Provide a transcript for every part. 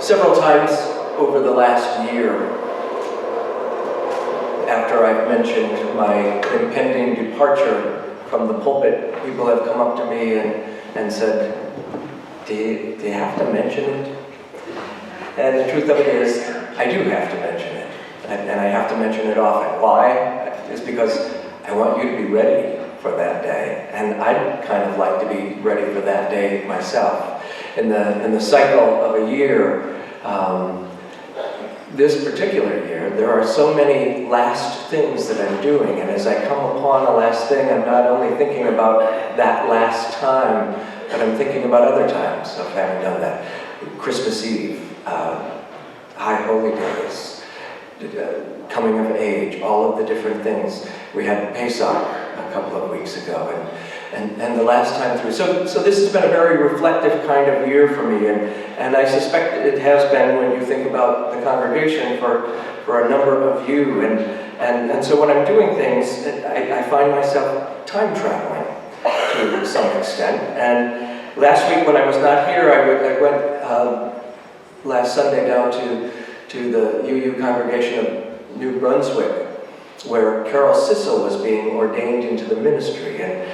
Several times over the last year, after I've mentioned my impending departure from the pulpit, people have come up to me and said, do you have to mention it? And the truth of it is, I do have to mention it. And I have to mention it often. Why? It's because I want you to be ready for that day. And I'd kind of like to be ready for that day myself. In the cycle of a year, this particular year, there are so many last things that I'm doing, and as I come upon a last thing, I'm not only thinking about that last time, but I'm thinking about other times of having done that. Christmas Eve, High Holy Days, coming of age, all of the different things. We had Pesach a couple of weeks ago, and the last time through. So this has been a very reflective kind of year for me, and I suspect it has been when you think about the congregation for a number of you. And so when I'm doing things, I find myself time traveling to some extent. And last week when I was not here, I went last Sunday down to the UU congregation of New Brunswick, where Carol Sissel was being ordained into the ministry, and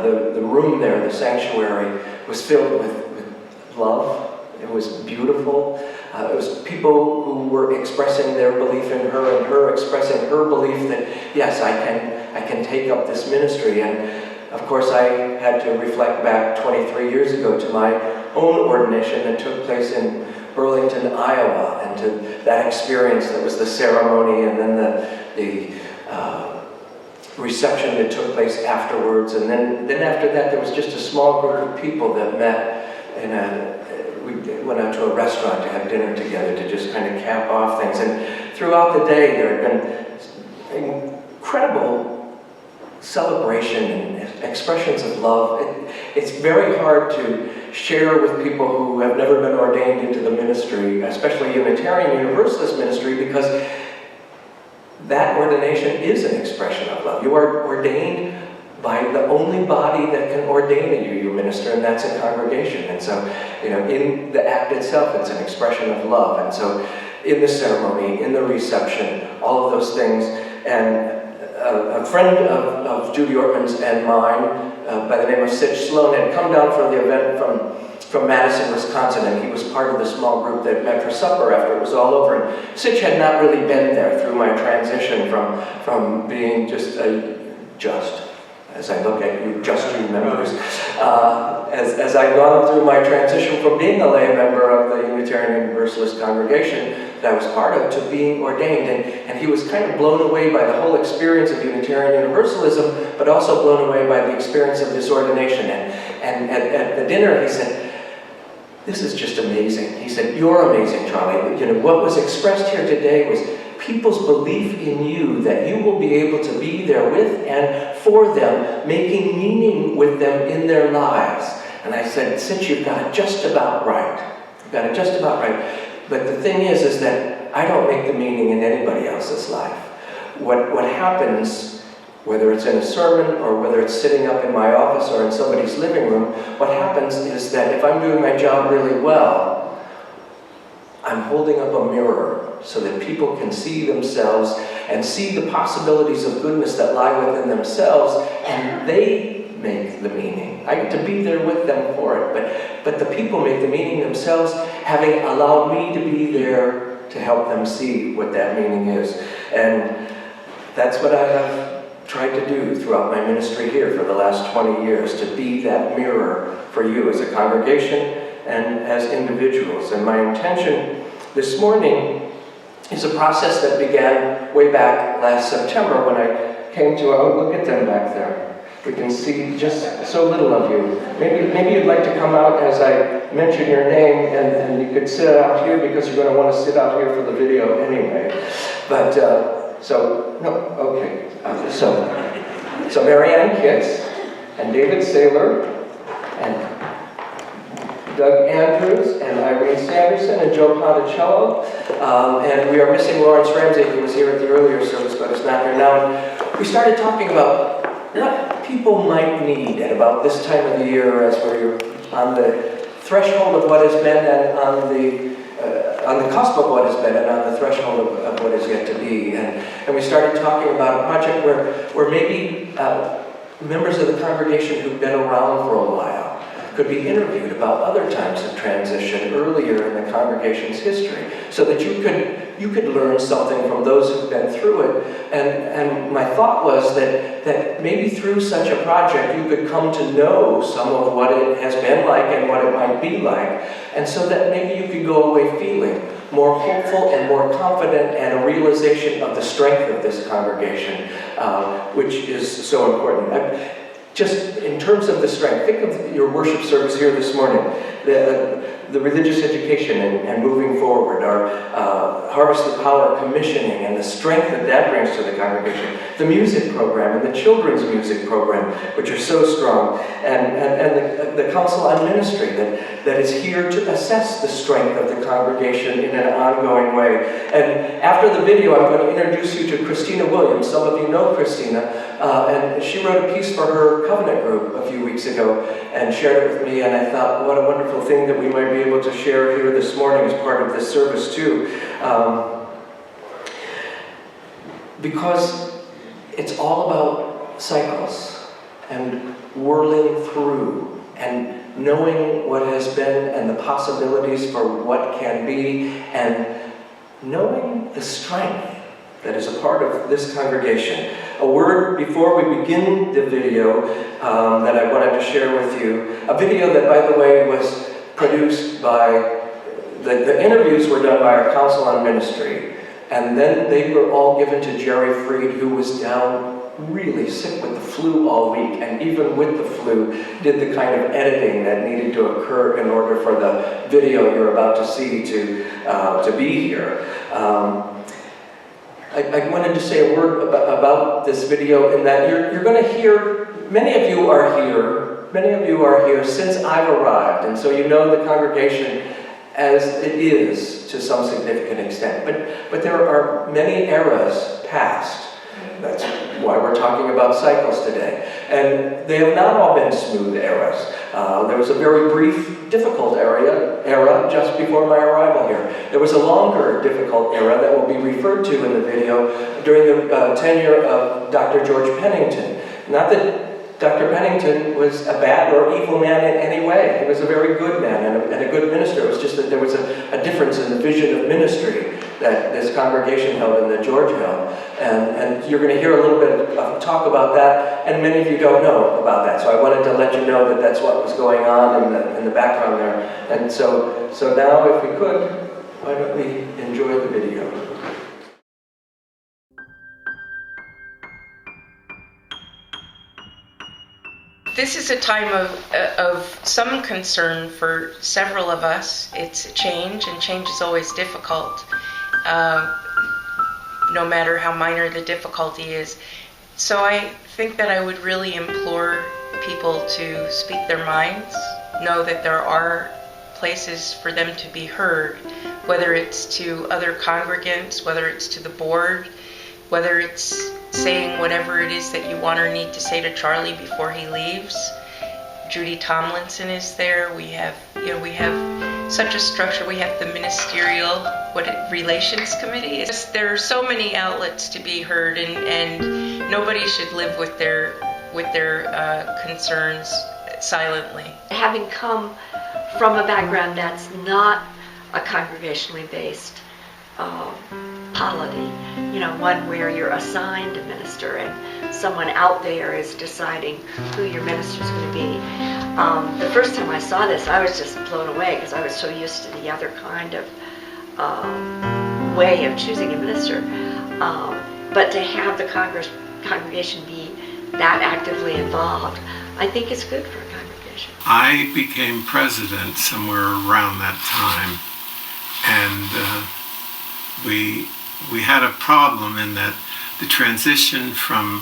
the room there, the sanctuary, was filled with love. It was beautiful. It was people who were expressing their belief in her, and her expressing her belief that, yes, I can take up this ministry. And of course, I had to reflect back 23 years ago to my own ordination that took place in Burlington, Iowa, and to that experience that was the ceremony, and then the reception that took place afterwards, and then after that there was just a small group of people that met we went out to a restaurant to have dinner together to just kind of cap off things. And throughout the day there had been incredible celebration and expressions of love. It's very hard to share with people who have never been ordained into the ministry, especially Unitarian Universalist ministry, because that ordination is an expression of love. You are ordained by the only body that can ordain you minister, and that's a congregation. And so, in the act itself, it's an expression of love. And so, in the ceremony, in the reception, all of those things. And a friend of Judy Ortman's and mine, by the name of Sitch Sloan, had come down for the event from Madison, Wisconsin, and he was part of the small group that met for supper after it was all over. And Sitch had not really been there through my transition from being as I look at you, you members, as I'd gone through my transition from being a lay member of the Unitarian Universalist congregation that I was part of to being ordained. And he was kind of blown away by the whole experience of Unitarian Universalism, but also blown away by the experience of this ordination. And at the dinner, he said, "This is just amazing." He said, "You're amazing, Charlie. What was expressed here today was people's belief in you, that you will be able to be there with and for them, making meaning with them in their lives." And I said, "Since you've got it just about right. You've got it just about right. But the thing is that I don't make the meaning in anybody else's life. What happens, whether it's in a sermon or whether it's sitting up in my office or in somebody's living room, what happens is that if I'm doing my job really well, I'm holding up a mirror so that people can see themselves and see the possibilities of goodness that lie within themselves, and they make the meaning. I get to be there with them for it, but the people make the meaning themselves, having allowed me to be there to help them see what that meaning is." And that's what I have tried to do throughout my ministry here for the last 20 years, to be that mirror for you as a congregation and as individuals. And my intention this morning is a process that began way back last September when I came to, look at them back there. We can see just so little of you. Maybe you'd like to come out as I mention your name, and you could sit out here because you're going to want to sit out here for the video anyway. But, so Marianne Kitts, and David Saylor, and Doug Andrews, and Irene Sanderson, and Joe Ponticello. And we are missing Lawrence Ramsey, who was here at the earlier service, but is not here now. And we started talking about what people might need at about this time of the year, as we're on the threshold of what has been and on the on the cusp of what has been and on the threshold of what is yet to be. And we started talking about a project where maybe members of the congregation who've been around for a while could be interviewed about other times of transition earlier in the congregation's history, so that you could learn something from those who've been through it. And my thought was that maybe through such a project you could come to know some of what it has been like and what it might be like, and so that maybe you could go away feeling more hopeful and more confident, and a realization of the strength of this congregation, which is so important. Just in terms of the strength, think of your worship service here this morning, the religious education and moving forward, our Harvest the Power commissioning and the strength that brings to the congregation, the music program and the children's music program, which are so strong, and the Council on Ministry that is here to assess the strength of the congregation in an ongoing way. And after the video, I'm going to introduce you to Christina Williams. Some of you know Christina, and she wrote a piece for her Covenant group a few weeks ago and shared it with me, and I thought, what a wonderful thing that we might be able to share here this morning as part of this service too. Because it's all about cycles and whirling through and knowing what has been and the possibilities for what can be, and knowing the strength that is a part of this congregation. A word before we begin the video that I wanted to share with you. A video that, by the way, was produced by, the interviews were done by our Council on Ministry, and then they were all given to Jerry Freed, who was down really sick with the flu all week, and even with the flu did the kind of editing that needed to occur in order for the video you're about to see to be here. I wanted to say a word about this video, in that you're going to hear, many of you are here since I've arrived, and so you know the congregation as it is to some significant extent. But there are many eras past. That's why we're talking about cycles today. And they have not all been smooth eras. There was a very brief, difficult era just before my arrival here. There was a longer, difficult era that will be referred to in the video during the tenure of Dr. George Pennington. Not that Dr. Pennington was a bad or evil man in any way. He was a very good man and a good minister. It was just that there was a difference in the vision of ministry that this congregation held and that George held. And you're going to hear a little bit of talk about that, and many of you don't know about that. So I wanted to let you know that that's what was going on in the background there. And so now, if we could, why don't we enjoy the video? This is a time of some concern for several of us. It's a change, and change is always difficult, no matter how minor the difficulty is. So I think that I would really implore people to speak their minds, know that there are places for them to be heard, whether it's to other congregants, whether it's to the board, whether it's saying whatever it is that you want or need to say to Charlie before he leaves. Judy Tomlinson is there. We have such a structure. We have the ministerial relations committee. There are so many outlets to be heard, and nobody should live with their concerns silently. Having come from a background that's not a congregationally based polity, one where you're assigned a minister and someone out there is deciding who your minister's going to be. The first time I saw this, I was just blown away, because I was so used to the other kind of way of choosing a minister. But to have the congregation be that actively involved, I think is good for a congregation. I became president somewhere around that time, and we had a problem in that the transition from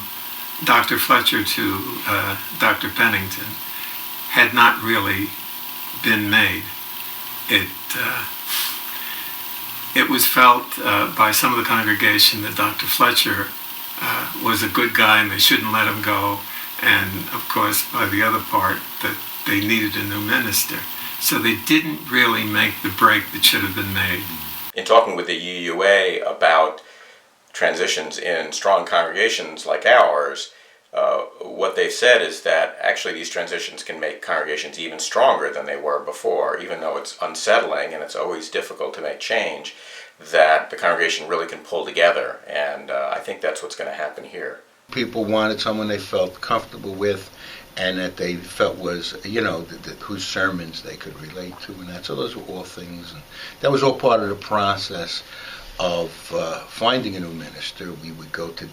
Dr. Fletcher to Dr. Pennington had not really been made. It was felt by some of the congregation that Dr. Fletcher was a good guy and they shouldn't let him go, and of course by the other part that they needed a new minister. So they didn't really make the break that should have been made. In talking with the UUA about transitions in strong congregations like ours, what they've said is that actually these transitions can make congregations even stronger than they were before, even though it's unsettling and it's always difficult to make change, that the congregation really can pull together, and I think that's what's going to happen here. People wanted someone they felt comfortable with and that they felt was, whose sermons they could relate to and that. So those were all things. And that was all part of the process of finding a new minister. We would go to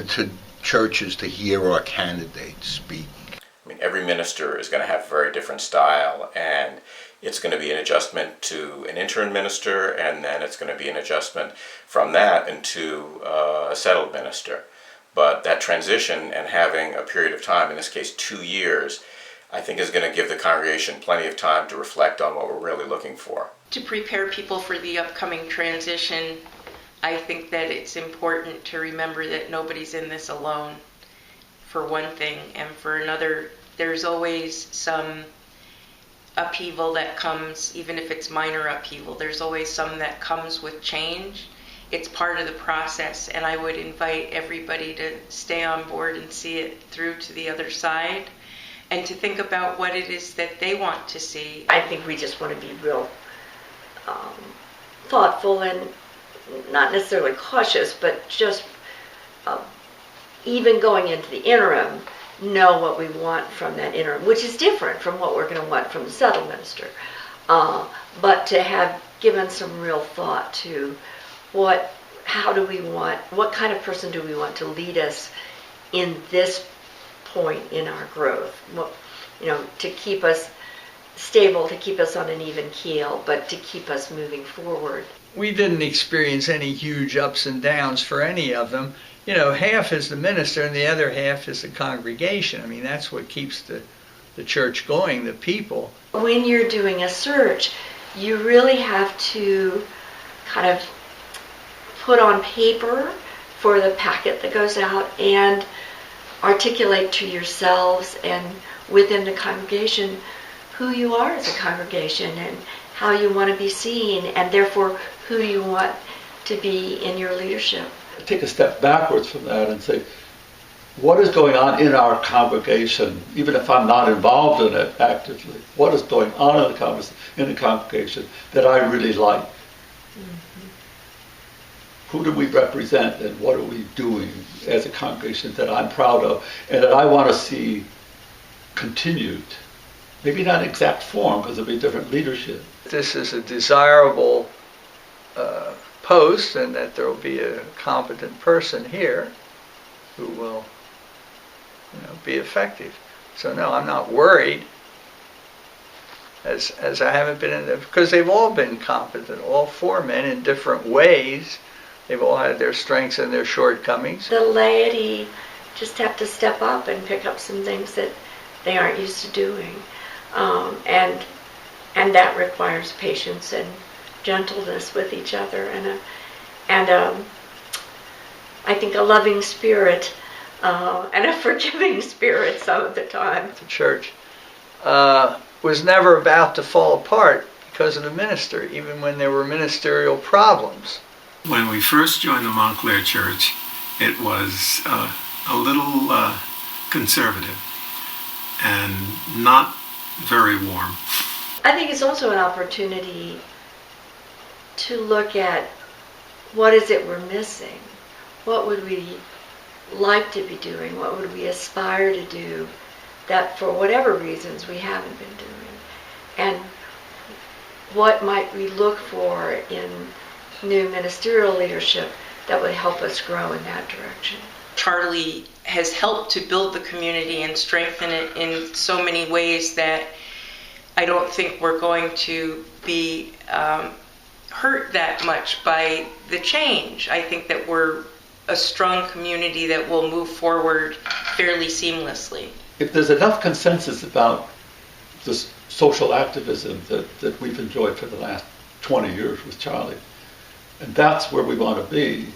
to churches to hear our candidates speak. I mean, every minister is going to have a very different style, and it's going to be an adjustment to an interim minister, and then it's going to be an adjustment from that into a settled minister. But that transition and having a period of time, in this case 2 years, I think is going to give the congregation plenty of time to reflect on what we're really looking for. To prepare people for the upcoming transition, I think that it's important to remember that nobody's in this alone, for one thing, and for another, there's always some upheaval that comes, even if it's minor upheaval, there's always some that comes with change. It's part of the process, and I would invite everybody to stay on board and see it through to the other side, and to think about what it is that they want to see. I think we just want to be real thoughtful and not necessarily cautious, but just even going into the interim, know what we want from that interim, which is different from what we're going to want from the settled minister. But to have given some real thought to what kind of person do we want to lead us in this point in our growth? To keep us stable, to keep us on an even keel, but to keep us moving forward. We didn't experience any huge ups and downs for any of them. Half is the minister and the other half is the congregation. I mean, that's what keeps the church going, the people. When you're doing a search, you really have to kind of put on paper for the packet that goes out and articulate to yourselves and within the congregation who you are as a congregation and how you want to be seen, and therefore who you want to be in your leadership. Take a step backwards from that and say, what is going on in our congregation, even if I'm not involved in it actively? What is going on in the congregation that I really like? Mm-hmm. Who do we represent, and what are we doing as a congregation that I'm proud of and that I want to see continued? Maybe not in exact form, because there'll be different leadership. This is a desirable post, and that there will be a competent person here who will be effective. So no, I'm not worried, as I haven't been in because they've all been competent, all four men in different ways. They've all had their strengths and their shortcomings. The laity just have to step up and pick up some things that they aren't used to doing. And that requires patience and gentleness with each other, and I think a loving spirit and a forgiving spirit some of the time. The church was never about to fall apart because of the minister, even when there were ministerial problems. When we first joined the Montclair Church, it was a little conservative and not very warm. I think it's also an opportunity to look at what is it we're missing? What would we like to be doing? What would we aspire to do that for whatever reasons we haven't been doing? And what might we look for in new ministerial leadership that would help us grow in that direction? Charlie has helped to build the community and strengthen it in so many ways that I don't think we're going to be hurt that much by the change. I think that we're a strong community that will move forward fairly seamlessly. If there's enough consensus about this social activism that we've enjoyed for the last 20 years with Charlie, and that's where we want to be,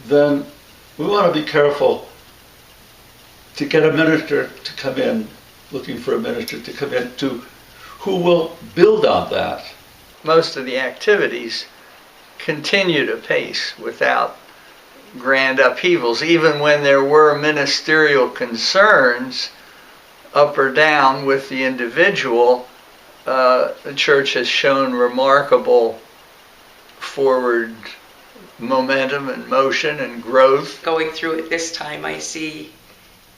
then we want to be careful to get a minister to come in, looking for a minister to come in who will build on that. Most of the activities continued apace without grand upheavals. Even when there were ministerial concerns up or down with the individual, the church has shown remarkable forward momentum and motion and growth. Going through it this time, I see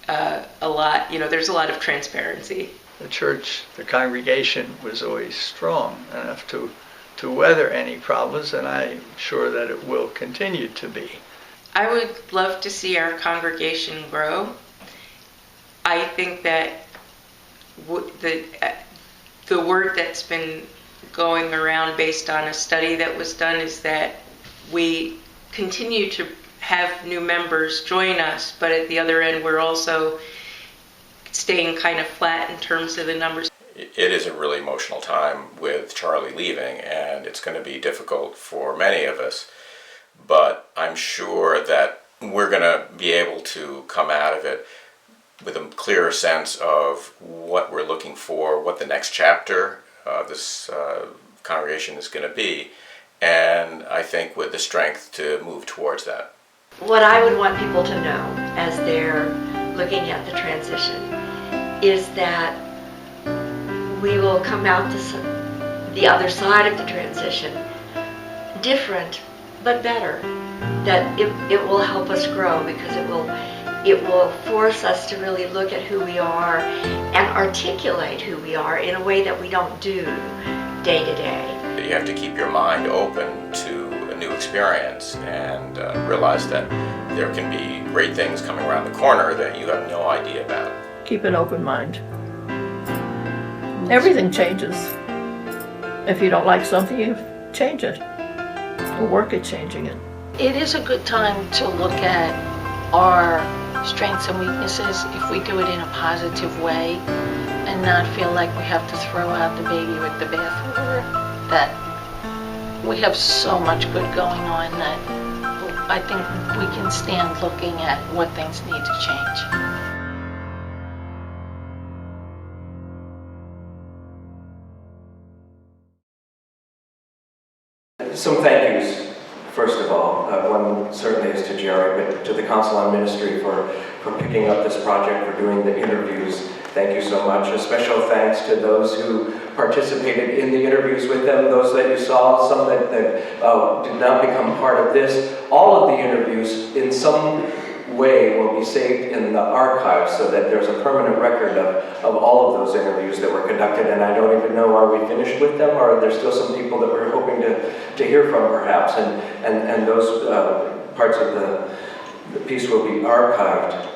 a lot, there's a lot of transparency. The church, the congregation was always strong enough to weather any problems, and I'm sure that it will continue to be. I would love to see our congregation grow. I think that the word that's been going around based on a study that was done is that we continue to have new members join us, but at the other end we're also staying kind of flat in terms of the numbers. It is a really emotional time with Charlie leaving, and it's going to be difficult for many of us, but I'm sure that we're going to be able to come out of it with a clearer sense of what we're looking for, what the next chapter of this congregation is going to be, and I think with the strength to move towards that. What I would want people to know as they're looking at the transition is that we will come out the other side of the transition different but better. That it will help us grow, because it will force us to really look at who we are and articulate who we are in a way that we don't do day to day. You have to keep your mind open to a new experience and realize that there can be great things coming around the corner that you have no idea about. Keep an open mind. Everything changes. If you don't like something, you change it. Or work at changing it. It is a good time to look at our strengths and weaknesses if we do it in a positive way and not feel like we have to throw out the baby with the bathwater. That we have so much good going on that I think we can stand looking at what things need to change. Some thank yous, first of all. One certainly is to Jerry, but to the Council on Ministry for picking up this project, for doing the interviews. Thank you so much. A special thanks to those who participated in the interviews with them, those that you saw, some that did not become part of this. All of the interviews in some way will be saved in the archives so that there's a permanent record of all of those interviews that were conducted, and I don't even know, are we finished with them, or are there still some people that we're hoping to hear from perhaps, and those parts of the piece will be archived.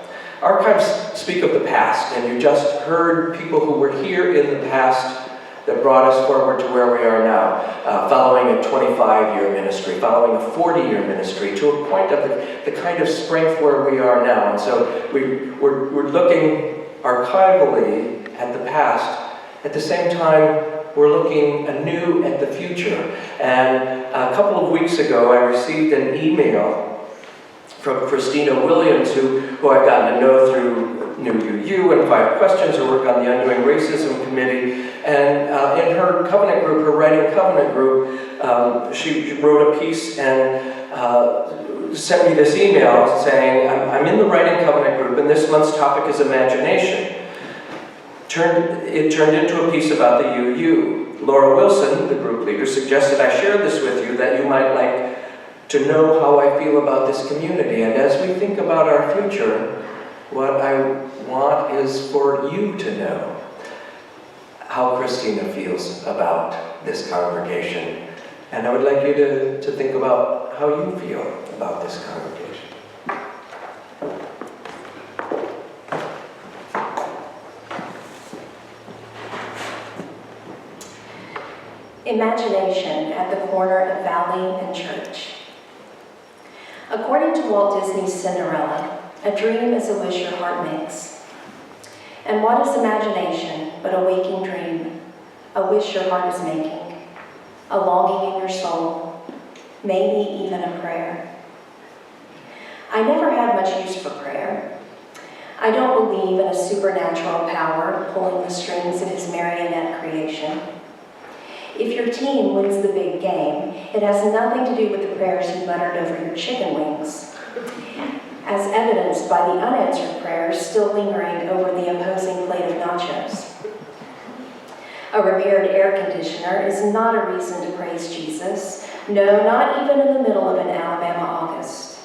Archives speak of the past, and you just heard people who were here in the past that brought us forward to where we are now, following a 25-year ministry, following a 40-year ministry, to a point of the kind of strength where we are now. And so we're looking archivally at the past. At the same time, we're looking anew at the future. And a couple of weeks ago, I received an email from Christina Williams, who I've gotten to know through New UU and 5 Questions, who work on the Undoing Racism Committee. And in her covenant group, her writing covenant group, she wrote a piece and sent me this email saying, I'm in the writing covenant group, and this month's topic is imagination. It turned into a piece about the UU. Laura Wilson, the group leader, suggested I share this with you, that you might like to know how I feel about this community. And as we think about our future, what I want is for you to know how Christina feels about this congregation. And I would like you to think about how you feel about this congregation. Imagination at the corner of Valley and Church. According to Walt Disney's Cinderella, a dream is a wish your heart makes. And what is imagination but a waking dream, a wish your heart is making, a longing in your soul, maybe even a prayer? I never had much use for prayer. I don't believe in a supernatural power pulling the strings of his marionette creation. If your team wins the big game, it has nothing to do with the prayers you muttered over your chicken wings, as evidenced by the unanswered prayers still lingering over the opposing plate of nachos. A repaired air conditioner is not a reason to praise Jesus. No, not even in the middle of an Alabama August.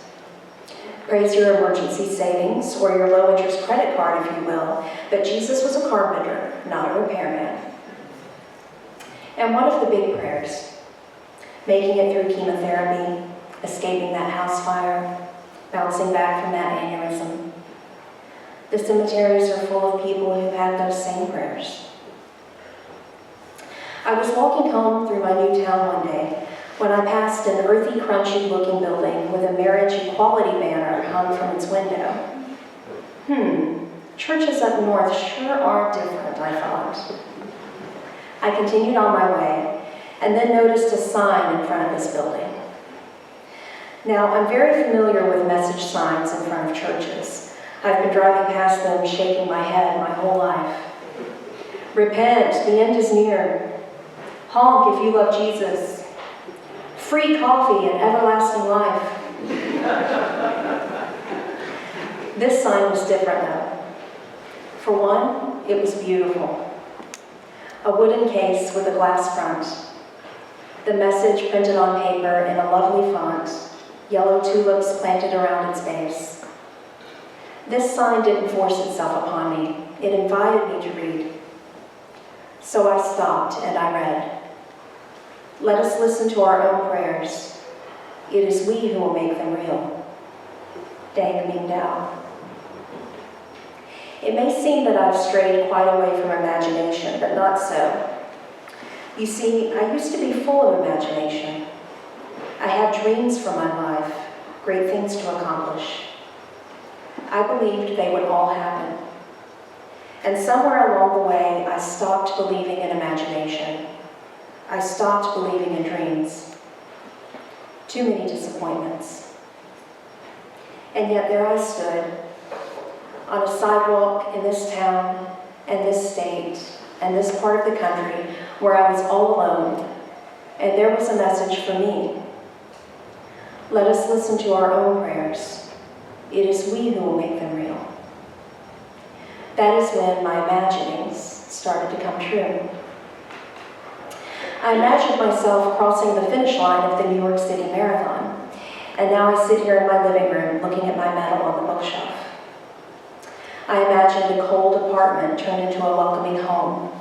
Praise your emergency savings or your low-interest credit card, if you will, but Jesus was a carpenter, not a repairman. And what of the big prayers? Making it through chemotherapy, escaping that house fire, bouncing back from that aneurysm. The cemeteries are full of people who've had those same prayers. I was walking home through my new town one day when I passed an earthy, crunchy-looking building with a marriage equality banner hung from its window. Churches up north sure are different, I thought. I continued on my way and then noticed a sign in front of this building. Now, I'm very familiar with message signs in front of churches. I've been driving past them shaking my head my whole life. Repent, the end is near. Honk if you love Jesus. Free coffee and everlasting life. This sign was different though. For one, it was beautiful. A wooden case with a glass front. The message printed on paper in a lovely font, yellow tulips planted around its base. This sign didn't force itself upon me. It invited me to read. So I stopped and I read. Let us listen to our own prayers. It is we who will make them real. Dang Ming Dao. It may seem that I've strayed quite away from imagination, but not so. You see, I used to be full of imagination. I had dreams for my life, great things to accomplish. I believed they would all happen. And somewhere along the way, I stopped believing in imagination. I stopped believing in dreams. Too many disappointments. And yet there I stood, on a sidewalk in this town, and this state, and this part of the country, where I was all alone, and there was a message for me. Let us listen to our own prayers. It is we who will make them real. That is when my imaginings started to come true. I imagined myself crossing the finish line of the New York City Marathon, and now I sit here in my living room looking at my medal on the bookshelf. I imagined a cold apartment turned into a welcoming home,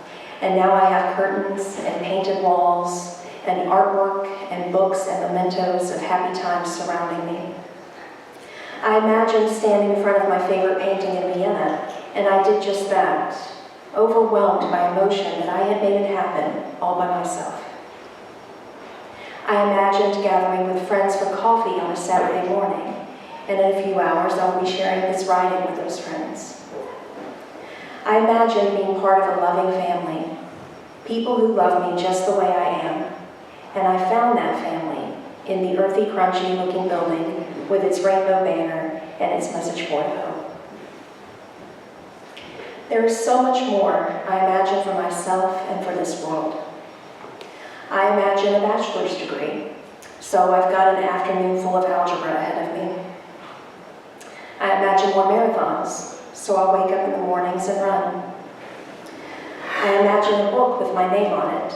and now I have curtains and painted walls and artwork and books and mementos of happy times surrounding me. I imagined standing in front of my favorite painting in Vienna, and I did just that, overwhelmed by emotion that I had made it happen all by myself. I imagined gathering with friends for coffee on a Saturday morning, and in a few hours I'll be sharing this writing with those friends. I imagined being part of a loving family, people who love me just the way I am, and I found that family in the earthy, crunchy-looking building with its rainbow banner and its message board of hope. There is so much more I imagine for myself and for this world. I imagine a bachelor's degree, so I've got an afternoon full of algebra ahead of me. I imagine more marathons, so I'll wake up in the mornings and run. I imagine a book with my name on it,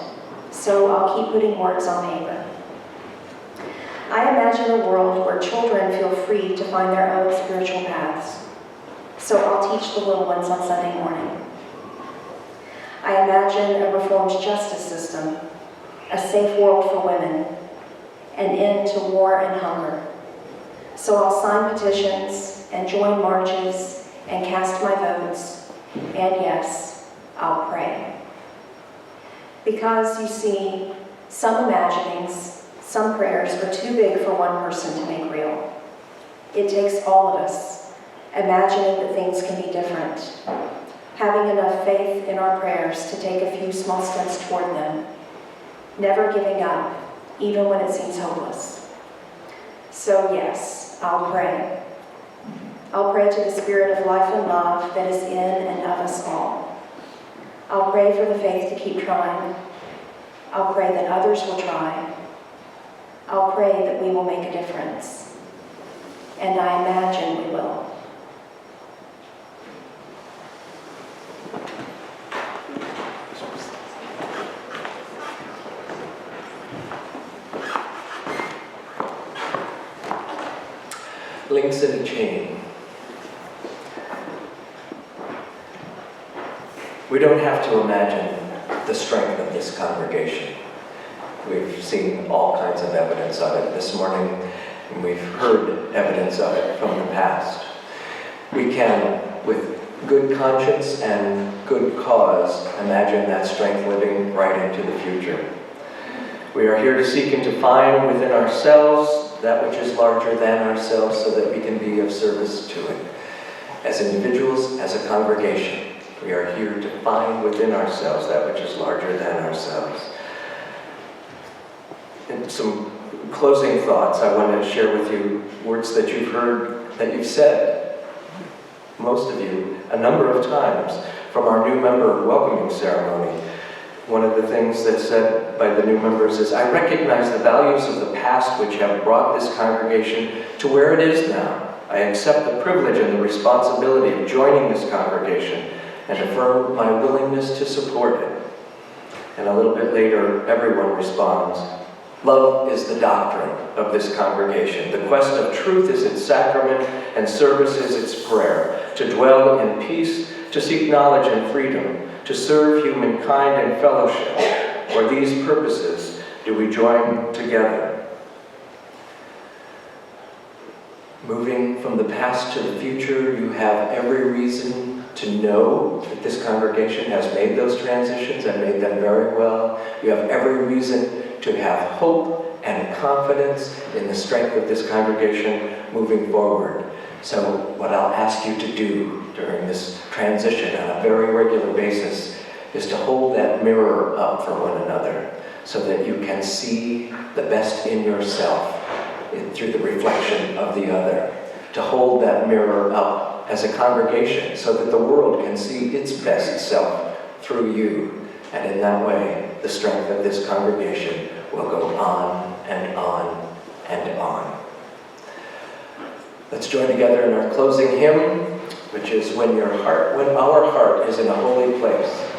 so I'll keep putting words on paper. I imagine a world where children feel free to find their own spiritual paths, so I'll teach the little ones on Sunday morning. I imagine a reformed justice system, a safe world for women, an end to war and hunger. So I'll sign petitions and join marches and cast my votes, and yes, I'll pray. Because, you see, some imaginings, some prayers are too big for one person to make real. It takes all of us imagining that things can be different, having enough faith in our prayers to take a few small steps toward them, never giving up, even when it seems hopeless. So yes, I'll pray. I'll pray to the spirit of life and love that is in and of us all. I'll pray for the faith to keep trying. I'll pray that others will try. I'll pray that we will make a difference. And I imagine we will. Links in a chain. We don't have to imagine the strength of this congregation. We've seen all kinds of evidence of it this morning, and we've heard evidence of it from the past. We can, with good conscience and good cause, imagine that strength living right into the future. We are here to seek and to find within ourselves that which is larger than ourselves so that we can be of service to it. As individuals, as a congregation, we are here to find within ourselves that which is larger than ourselves. And some closing thoughts I want to share with you, words that you've heard, that you've said, most of you, a number of times, from our new member welcoming ceremony. One of the things that's said by the new members is, I recognize the values of the past which have brought this congregation to where it is now. I accept the privilege and the responsibility of joining this congregation and affirm my willingness to support it. And a little bit later, everyone responds, love is the doctrine of this congregation. The quest of truth is its sacrament, and service is its prayer. To dwell in peace, to seek knowledge and freedom, to serve humankind in fellowship. For these purposes do we join together. Moving from the past to the future, you have every reason to know that this congregation has made those transitions and made them very well. You have every reason to have hope and confidence in the strength of this congregation moving forward. So what I'll ask you to do during this transition on a very regular basis is to hold that mirror up for one another so that you can see the best in yourself through the reflection of the other. To hold that mirror up as a congregation so that the world can see its best self through you. And in that way, the strength of this congregation will go on and on and on. Let's join together in our closing hymn, which is When Our Heart is in a Holy Place.